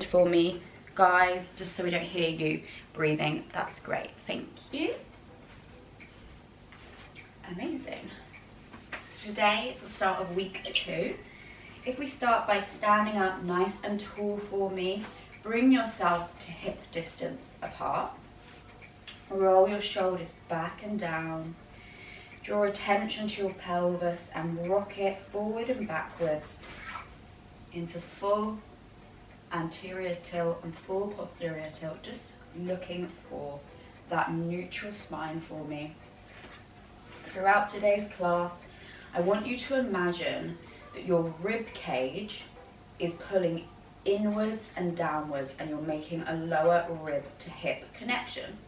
For me, guys, just so we don't hear you breathing. That's great, thank you. Amazing. Today is the start of week 2. If we start by standing up nice and tall for me, bring yourself to hip distance apart. Roll your shoulders back and down. Draw attention to your pelvis and rock it forward and backwards into full anterior tilt and full posterior tilt, just looking for that neutral spine for me. Throughout today's class, I want you to imagine that your rib cage is pulling inwards and downwards and you're making a lower rib to hip connection.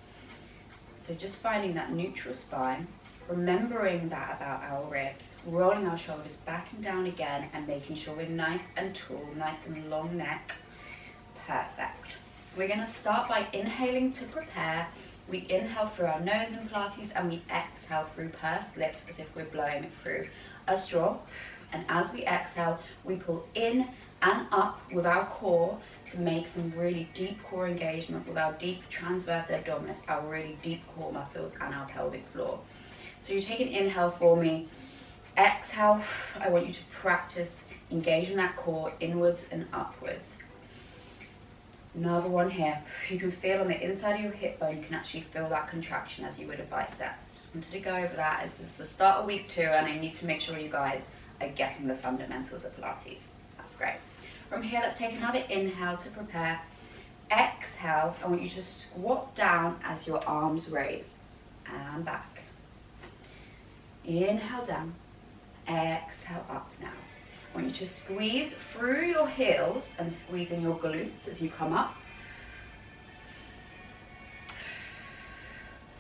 So just finding that neutral spine, remembering that about our ribs, rolling our shoulders back and down again and making sure we're nice and tall, nice and long neck. Perfect. We're going to start by inhaling to prepare. We inhale through our nose in Pilates and we exhale through pursed lips as if we're blowing it through a straw. And as we exhale, we pull in and up with our core to make some really deep core engagement with our deep transverse abdominis, our really deep core muscles and our pelvic floor. So you take an inhale for me. Exhale, I want you to practice engaging that core inwards and upwards. Another one here. You can feel on the inside of your hip bone, you can actually feel that contraction as you would a bicep. Just wanted to go over that as this is the start of week 2 and I need to make sure you guys are getting the fundamentals of Pilates. That's great. From here, let's take another inhale to prepare. Exhale, I want you to squat down as your arms raise and back. Inhale down, exhale up now. I want you to squeeze through your heels and squeeze in your glutes as you come up.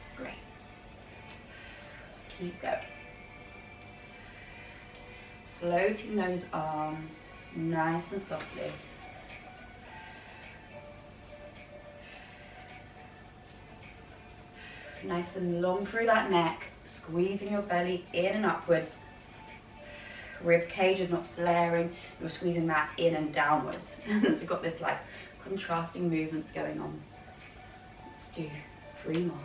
That's great. Keep going. Floating those arms nice and softly. Nice and long through that neck, squeezing your belly in and upwards. Rib cage is not flaring, you're squeezing that in and downwards. So you've got this like contrasting movements going on. Let's do 3 more.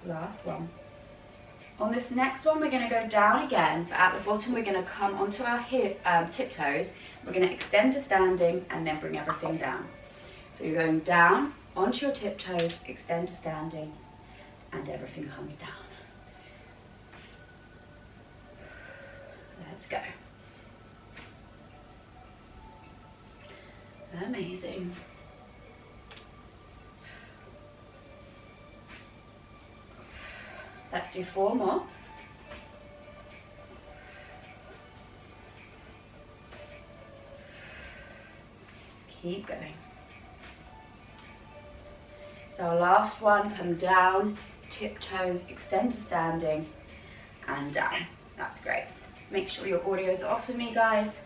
Last one. On this next one, we're going to go down again, but at the bottom we're going to come onto our tiptoes. We're going to extend to standing and then bring everything down. So you're going down onto your tiptoes, extend to standing, and everything comes down. Let's go. Amazing. Let's do 4 more. Keep going. So last one, come down, tiptoes, extend to standing, and down. That's great. Make sure your audio's off for me, guys.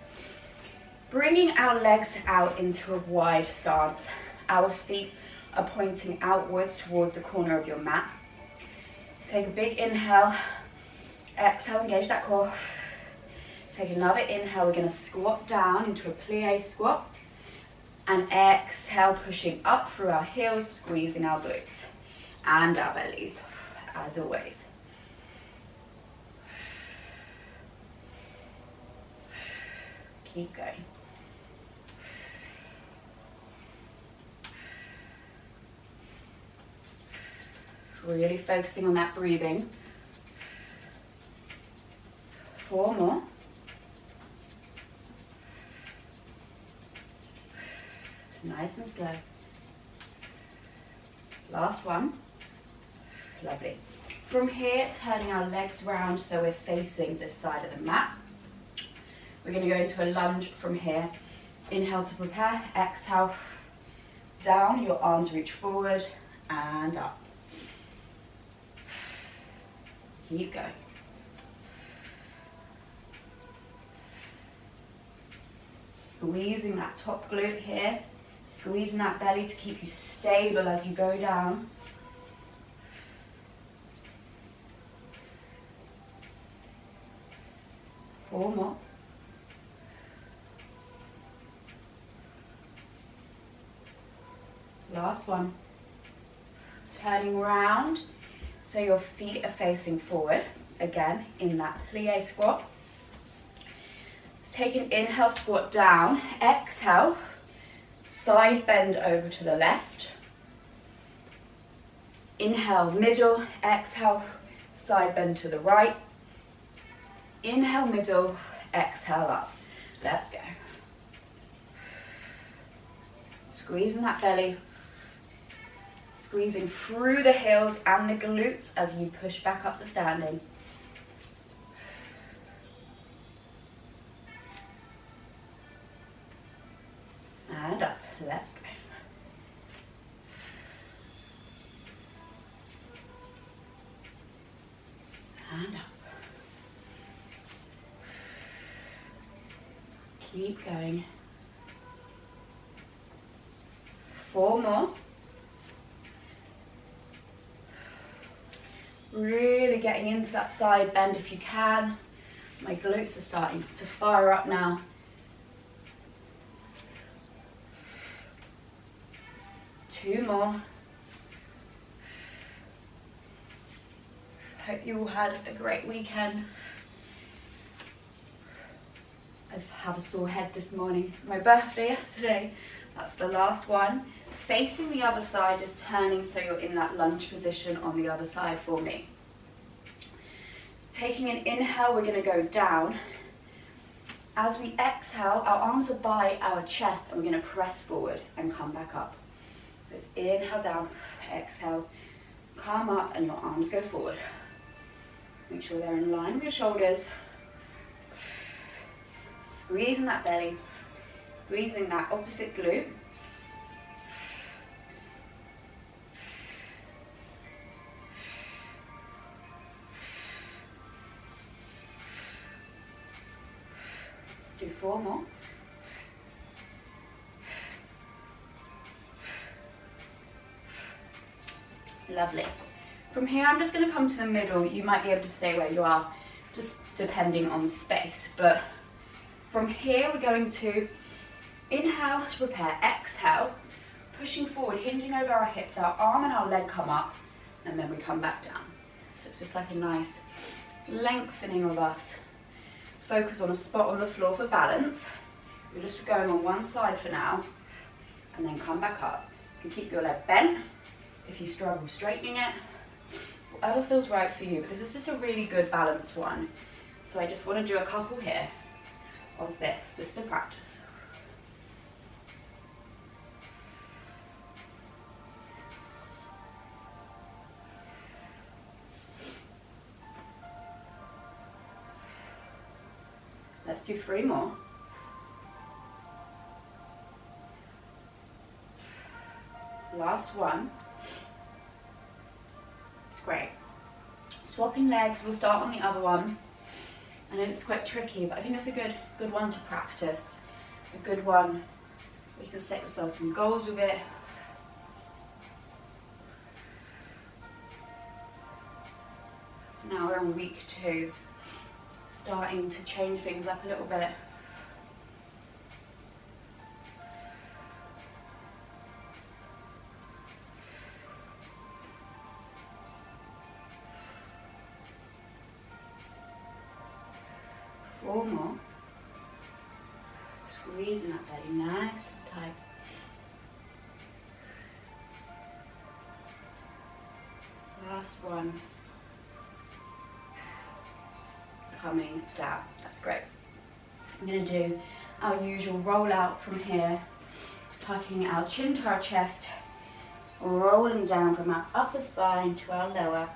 Bringing our legs out into a wide stance. Our feet are pointing outwards towards the corner of your mat. Take a big inhale. Exhale, engage that core. Take another inhale. We're going to squat down into a plie squat. And exhale, pushing up through our heels, squeezing our glutes and our bellies, as always. Keep going. Really focusing on that breathing. 4 more. Nice and slow. Last one. Lovely. From here, turning our legs round so we're facing this side of the mat. We're going to go into a lunge from here. Inhale to prepare. Exhale. Down. Your arms reach forward and up. Keep going. Squeezing that top glute here. Squeezing that belly to keep you stable as you go down. Four more. Last one. Turning round so your feet are facing forward. Again, in that plie squat. Let's take an inhale, squat down. Exhale, side bend over to the left. Inhale, middle. Exhale, side bend to the right. Inhale, middle. Exhale, up. Let's go. Squeezing that belly. Squeezing through the heels and the glutes as you push back up to standing. And up. Let's go. And up. Keep going. 4 more. Really getting into that side bend if you can. My glutes are starting to fire up now. Two more. Hope you all had a great weekend. I have a sore head this morning. It's my birthday yesterday. That's the last one. Facing the other side, just turning so you're in that lunge position on the other side for me. Taking an inhale, we're going to go down. As we exhale, our arms are by our chest and we're going to press forward and come back up. So it's inhale down, exhale, come up and your arms go forward. Make sure they're in line with your shoulders. Squeezing that belly, squeezing that opposite glute. Let's do 4 more. Lovely. From here, I'm just going to come to the middle. You might be able to stay where you are, just depending on the space. But from here, we're going to inhale to prepare, exhale, pushing forward, hinging over our hips, our arm and our leg come up, and then we come back down. So it's just like a nice lengthening of us. Focus on a spot on the floor for balance. We're just going on one side for now, and then come back up. You can keep your leg bent. If you struggle straightening it, whatever feels right for you, because this is a really good balanced one. So I just want to do a couple here of this, just to practice. Let's do 3 more. Last one. It's great. Swapping legs, we'll start on the other one. I know it's quite tricky, but I think it's a good one to practice. A good one where you can set yourself some goals with it. Now we're on week 2, starting to change things up a little bit. Four more. Squeezing that belly nice and tight. Last one. Coming down. That's great. I'm going to do our usual roll out from here, tucking our chin to our chest, rolling down from our upper spine to our lower,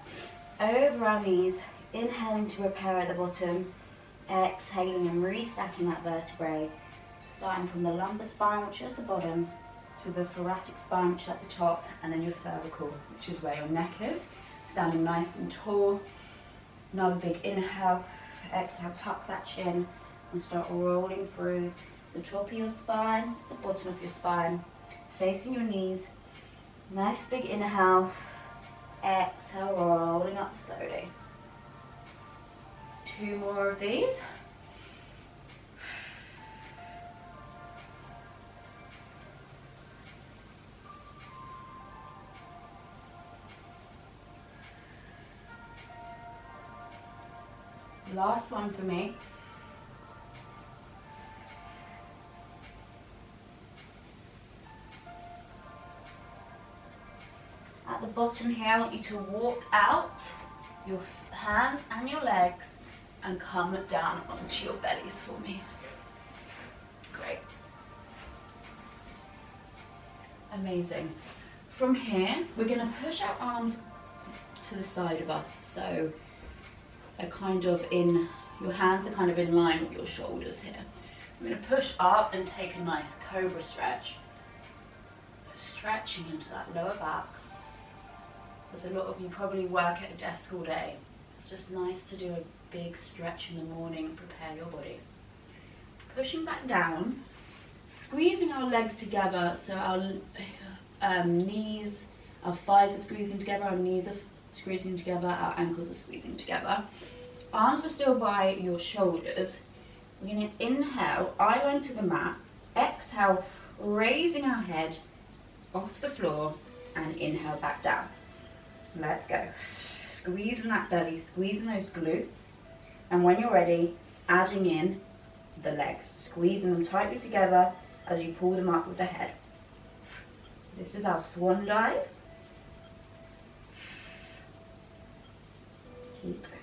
over our knees, inhaling to repair at the bottom, exhaling and restacking that vertebrae, starting from the lumbar spine, which is the bottom, to the thoracic spine, which is at the top, and then your cervical, which is where your neck is. Standing nice and tall. Another big inhale, exhale, tuck that chin, and start rolling through the top of your spine, the bottom of your spine, facing your knees. Nice big inhale, exhale, rolling up slowly. 2 more of these. Last one for me. At the bottom here, I want you to walk out your hands and your legs and come down onto your bellies for me. Great. Amazing. From here, we're going to push our arms to the side of us, so they're kind of in, your hands are kind of in line with your shoulders here. I'm going to push up and take a nice cobra stretch, stretching into that lower back. As a lot of you probably work at a desk all day, it's just nice to do a big stretch in the morning, prepare your body. Pushing back down, squeezing our legs together, so our knees, our thighs are squeezing together, our knees are squeezing together, our ankles are squeezing together. Arms are still by your shoulders. We're going to inhale, eye line to the mat, exhale, raising our head off the floor, and inhale back down. Let's go. Squeezing that belly, squeezing those glutes, and when you're ready, adding in the legs, squeezing them tightly together as you pull them up with the head. This is our swan dive. Keep going.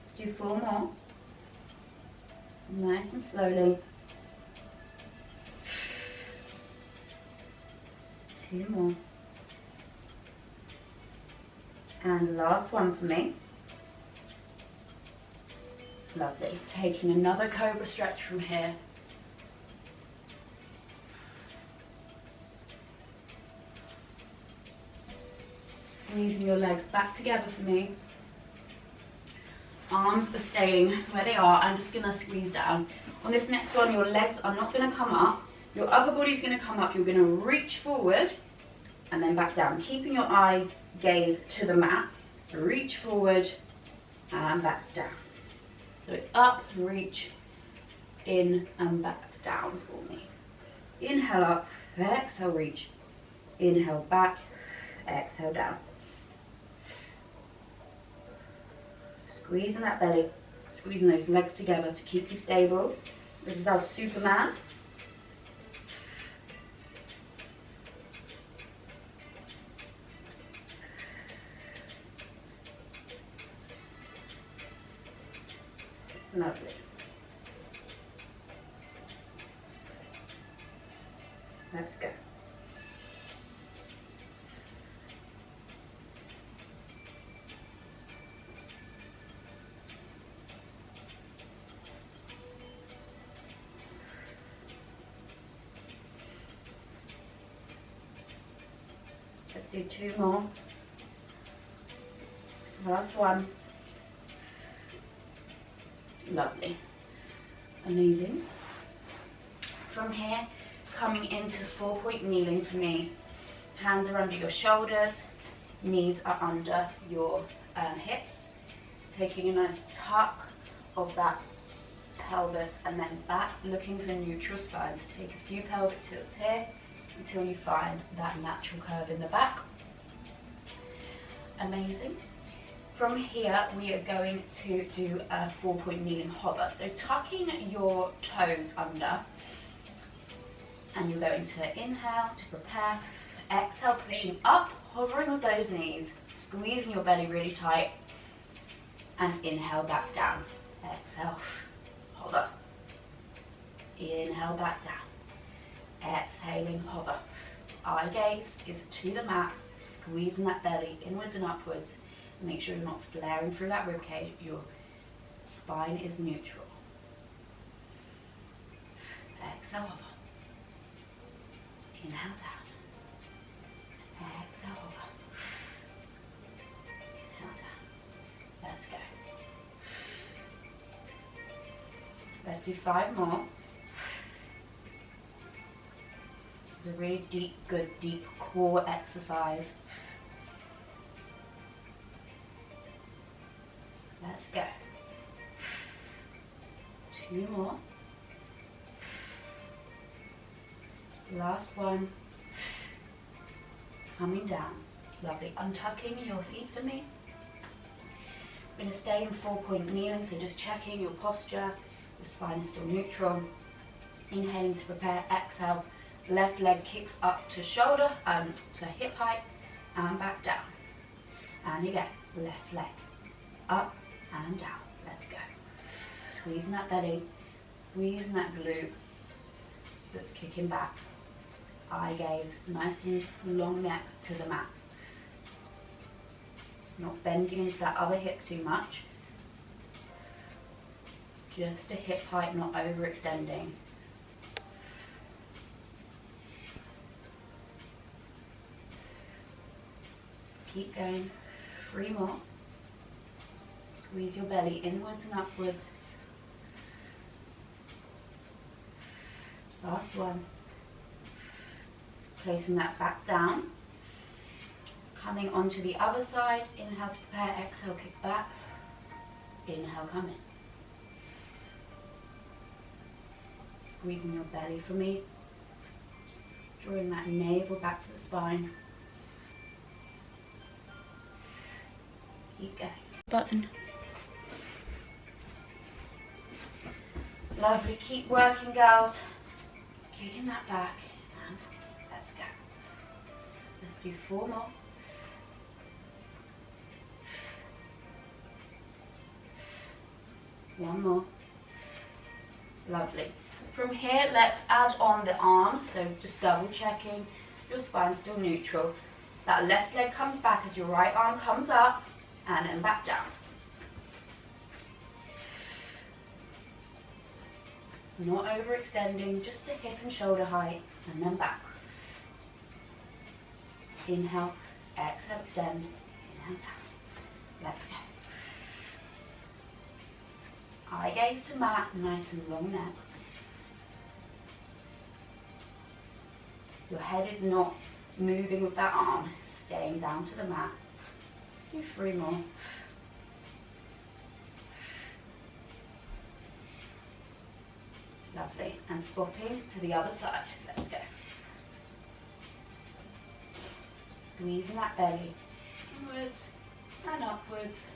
Let's do 4 more. Nice and slowly. 2 more. And last one for me. Lovely. Taking another cobra stretch from here. Squeezing your legs back together for me. Arms are staying where they are. I'm just going to squeeze down. On this next one, your legs are not going to come up. Your upper body's going to come up. You're going to reach forward and then back down. Keeping your eye gaze to the mat. Reach forward and back down. So it's up, reach, in and back down for me. Inhale up, exhale, reach. Inhale back, exhale down. Squeezing that belly, squeezing those legs together to keep you stable. This is our Superman. Lovely. Let's go. Let's do 2 more. Last one. Lovely. Amazing. From here, coming into 4-point kneeling for me. Hands are under your shoulders, knees are under your hips. Taking a nice tuck of that pelvis and then back, looking for neutral spine. So take a few pelvic tilts here until you find that natural curve in the back. Amazing. From here, we are going to do a 4-point kneeling hover. So tucking your toes under, and you're going to inhale to prepare, exhale, pushing up, hovering with those knees, squeezing your belly really tight, and inhale back down. Exhale, hover. Inhale back down. Exhaling, hover. Eye gaze is to the mat, squeezing that belly inwards and upwards. Make sure you're not flaring through that ribcage. Your spine is neutral. Exhale, hover. Inhale down. Exhale, hover. Inhale down. Let's go. Let's do 5 more. It's a really deep, good, deep core exercise. Let's go. 2 more. Last one. Coming down. Lovely. Untucking your feet for me. We're going to stay in 4-point kneeling, so just checking your posture. Your spine is still neutral. Inhaling to prepare. Exhale. Left leg kicks up to shoulder, to hip height, and back down. And again, left leg up and down. Let's go. Squeezing that belly, squeezing that glute that's kicking back. Eye gaze, nice and long neck to the mat. Not bending into that other hip too much. Just a hip height, not overextending. Keep going. 3 more. Squeeze your belly inwards and upwards. Last one. Placing that back down. Coming onto the other side. Inhale to prepare. Exhale, kick back. Inhale, come in. Squeezing your belly for me. Drawing that navel back to the spine. Keep going. Button. Lovely. Keep working, girls. Kicking that back. And let's go. Let's do 4 more. One more. Lovely. From here, let's add on the arms. So just double checking your spine's still neutral. That left leg comes back as your right arm comes up. And then back down. Not overextending, just a hip and shoulder height, and then back. Inhale, exhale, extend, inhale, down. Let's go. Eye gaze to mat, nice and long neck. Your head is not moving with that arm, staying down to the mat. Do 3 more. Lovely. And swapping to the other side. Let's go. Squeezing that belly inwards and upwards.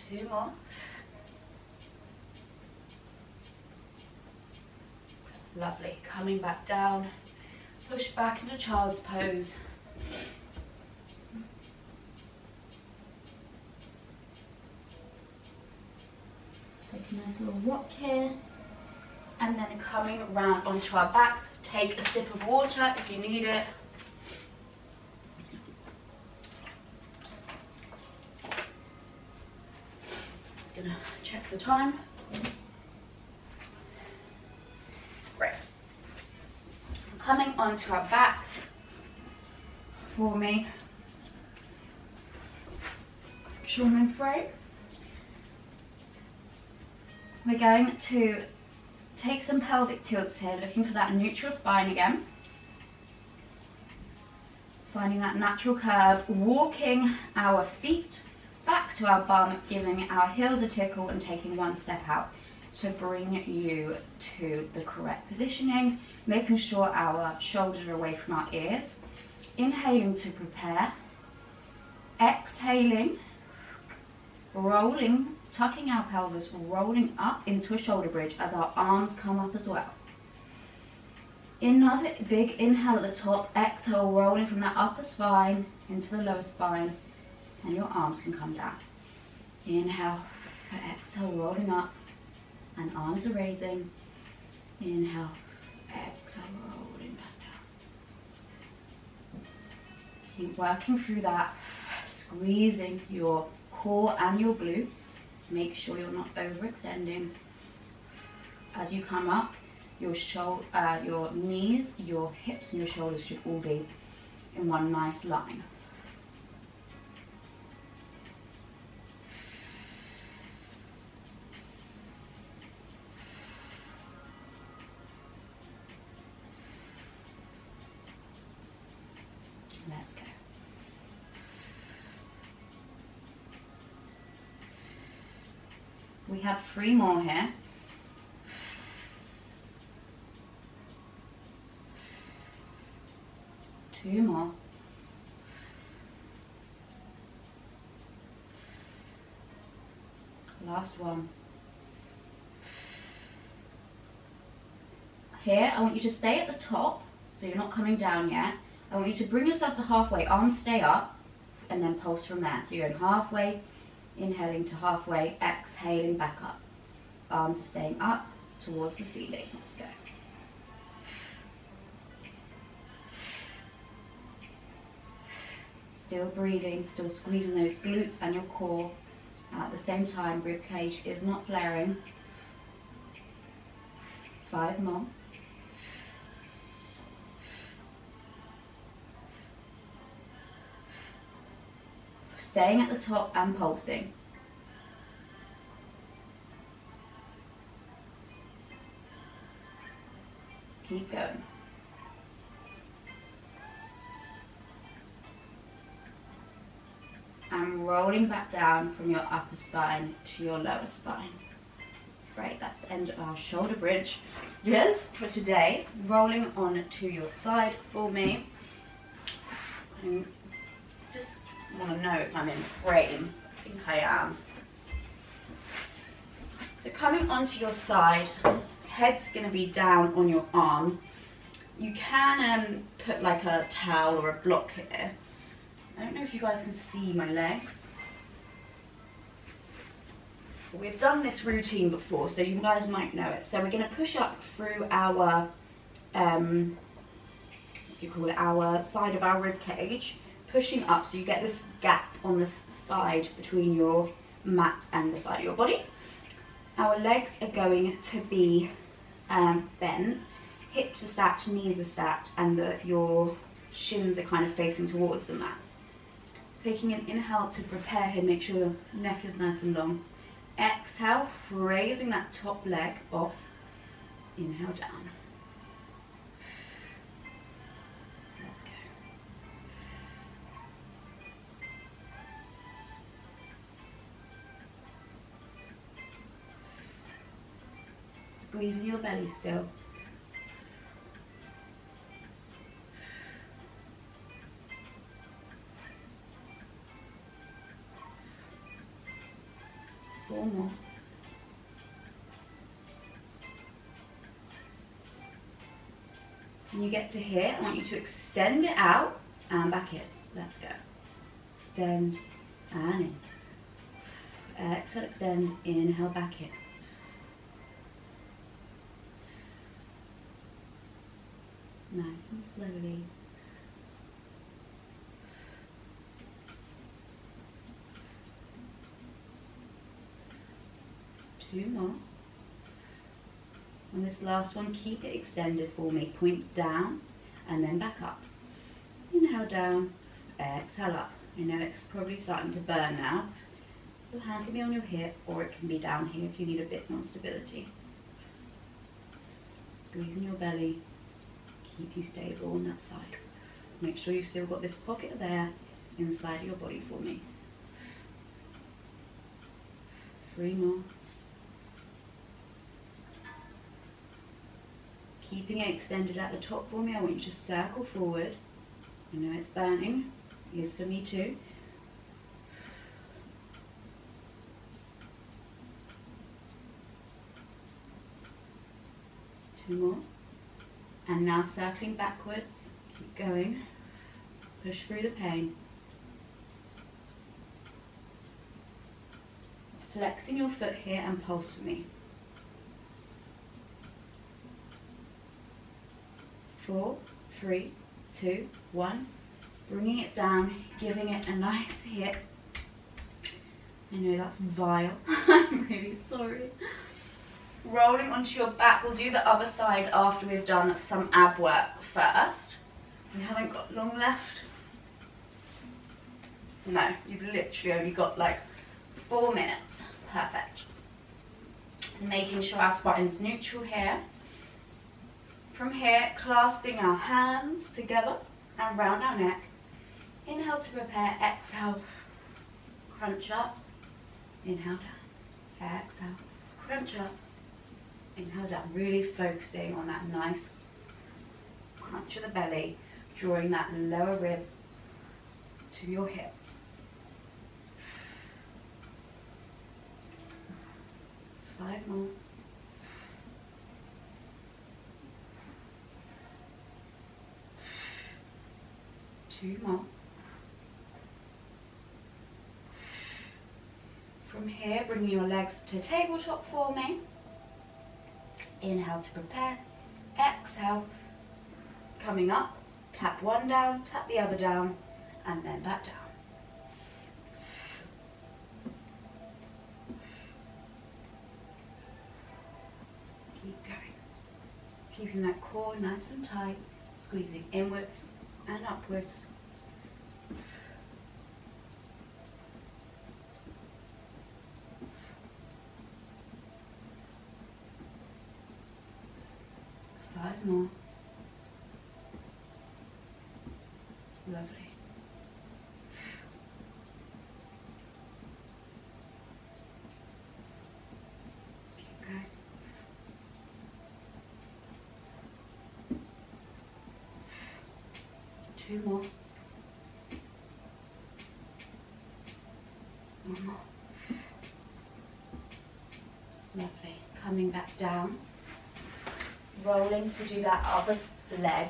Two more. Lovely. Coming back down. Push back into child's pose. Take a nice little rock here. And then coming around onto our backs. Take a sip of water if you need it. Just gonna check the time. Great. Coming onto our backs for me. Shoulder frame. We're going to take some pelvic tilts here, looking for that neutral spine again. Finding that natural curve, walking our feet back to our bum, giving our heels a tickle and taking 1 step out to bring you to the correct positioning, making sure our shoulders are away from our ears. Inhaling to prepare, exhaling, rolling, tucking our pelvis, rolling up into a shoulder bridge as our arms come up as well. Another big inhale at the top, exhale, rolling from that upper spine into the lower spine, and your arms can come down. Inhale, exhale, rolling up, and arms are raising. Inhale, exhale, rolling back down. Keep working through that, squeezing your core and your glutes. Make sure you're not overextending. As you come up, your knees, your hips and your shoulders should all be in one nice line. Let's go. We have 3 more here. Two more. Last one. Here, I want you to stay at the top, so you're not coming down yet. I want you to bring yourself to halfway, arms stay up, and then pulse from there. So you're in halfway, inhaling to halfway, exhaling back up. Arms are staying up towards the ceiling. Let's go. Still breathing, still squeezing those glutes and your core. At the same time, rib cage is not flaring. 5 more. Staying at the top and pulsing. Keep going. And rolling back down from your upper spine to your lower spine. That's great, that's the end of our shoulder bridge. Yes, for today, rolling on to your side for me. And just want to know if I'm in frame. I think I am. So coming onto your side, head's going to be down on your arm. You can put like a towel or a block here. I don't know if you guys can see my legs. We've done this routine before, so you guys might know it. So we're going to push up through our, what do you call it, our side of our rib cage, pushing up so you get this gap on this side between your mat and the side of your body. Our legs are going to be bent, hips are stacked, knees are stacked, and your shins are kind of facing towards the mat. Taking an inhale to prepare here, make sure your neck is nice and long. Exhale, raising that top leg off. Inhale down. Let's go. Squeezing your belly still. Four more. When you get to here, I want you to extend it out and back in. Let's go. Extend and in. Exhale, extend, inhale, back in. Nice and slowly. Two more. On this last one, keep it extended for me. Point down and then back up. Inhale down, exhale up. You know it's probably starting to burn now. Your hand can be on your hip or it can be down here if you need a bit more stability. Squeezing your belly, keep you stable on that side. Make sure you've still got this pocket of air inside your body for me. 3 more. Keeping it extended at the top for me, I want you to circle forward. I know it's burning, it is for me too. Two more. And now circling backwards, keep going. Push through the pain. Flexing your foot here and pulse for me. 4, 3, 2, 1. Bringing it down, giving it a nice hit. I know that's vile. I'm really sorry. Rolling onto your back. We'll do the other side after we've done some ab work first. We haven't got long left. No, you've literally only got like 4 minutes. Perfect. And making sure our spine's neutral here. From here, clasping our hands together and round our neck. Inhale to prepare, exhale, crunch up, inhale down. Exhale, crunch up. Inhale down, really focusing on that nice crunch of the belly, drawing that lower rib to your hips. Five more. Two more. From here, bring your legs to tabletop for me. Inhale to prepare. Exhale. Coming up, tap one down, tap the other down, and then back down. Keep going. Keeping that core nice and tight, squeezing inwards and upwards. Five more. Lovely. Keep going. Two more. One more. Lovely. Coming back down. Rolling to do that other leg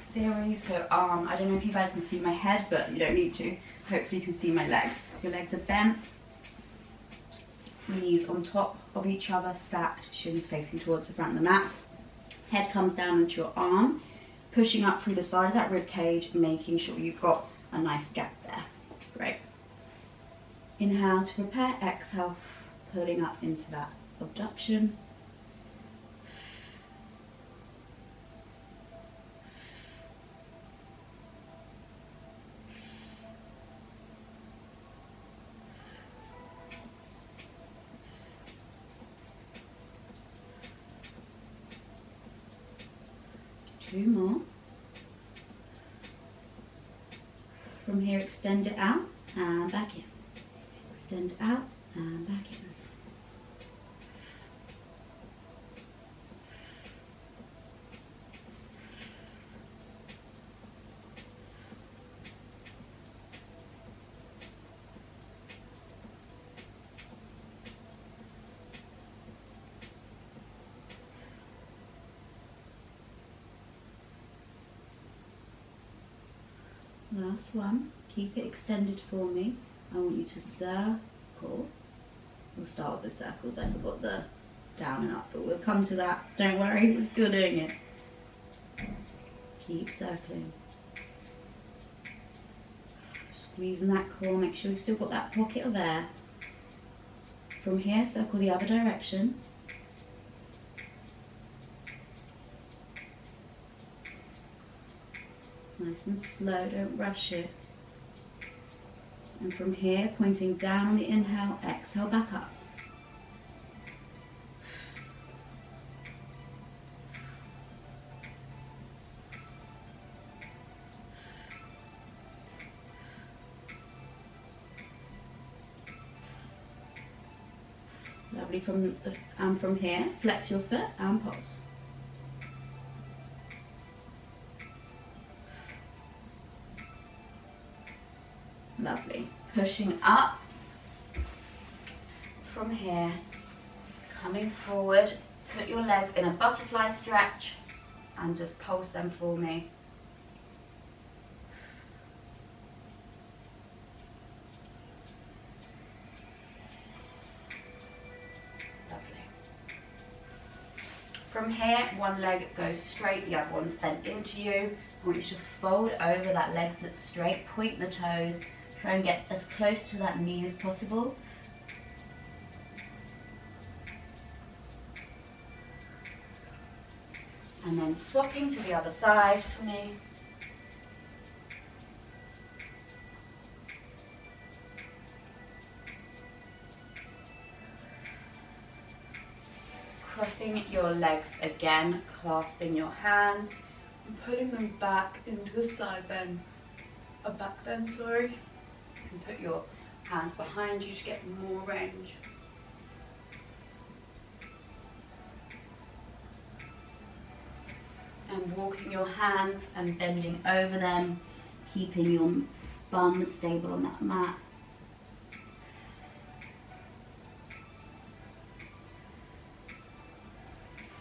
series. So I don't know if you guys can see my head, but you don't need to. Hopefully you can see my legs. Your legs are bent, knees on top of each other, stacked, shins facing towards the front of the mat. Head comes down into your arm, pushing up through the side of that rib cage, making sure you've got a nice gap there. Great. Inhale to prepare, exhale, pulling up into that abduction. Two more. From here, extend it out and back in. Extend it out and back in. Last one. Keep it extended for me. I want you to circle. We'll start with the circles. I forgot the down and up, but we'll come to that. Don't worry, we're still doing it. Keep circling. Squeezing that core. Make sure you've still got that pocket of air. From here, circle the other direction. Nice and slow, don't rush it. And from here, pointing down on the inhale, exhale back up. Lovely. From here, flex your foot and pulse. Lovely. Pushing up. From here, coming forward, put your legs in a butterfly stretch and just pulse them for me. Lovely. From here, one leg goes straight, the other one's bent into you. I want you to fold over that leg that's straight, point the toes. Try and get as close to that knee as possible. And then swapping to the other side for me. Crossing your legs again, clasping your hands and putting them back into a side bend, a back bend, sorry. And put your hands behind you to get more range. walking your hands and bending over them, keeping your bum stable on that mat.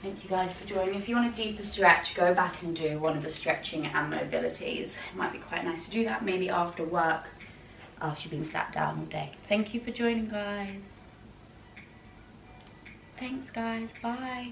Thank you guys for joining. If you want a deeper stretch, go back and do one of the stretching and mobilities. It might be quite nice to do that maybe after work, after you've been sat down all day. Thank you for joining, guys. Thanks, guys. Bye.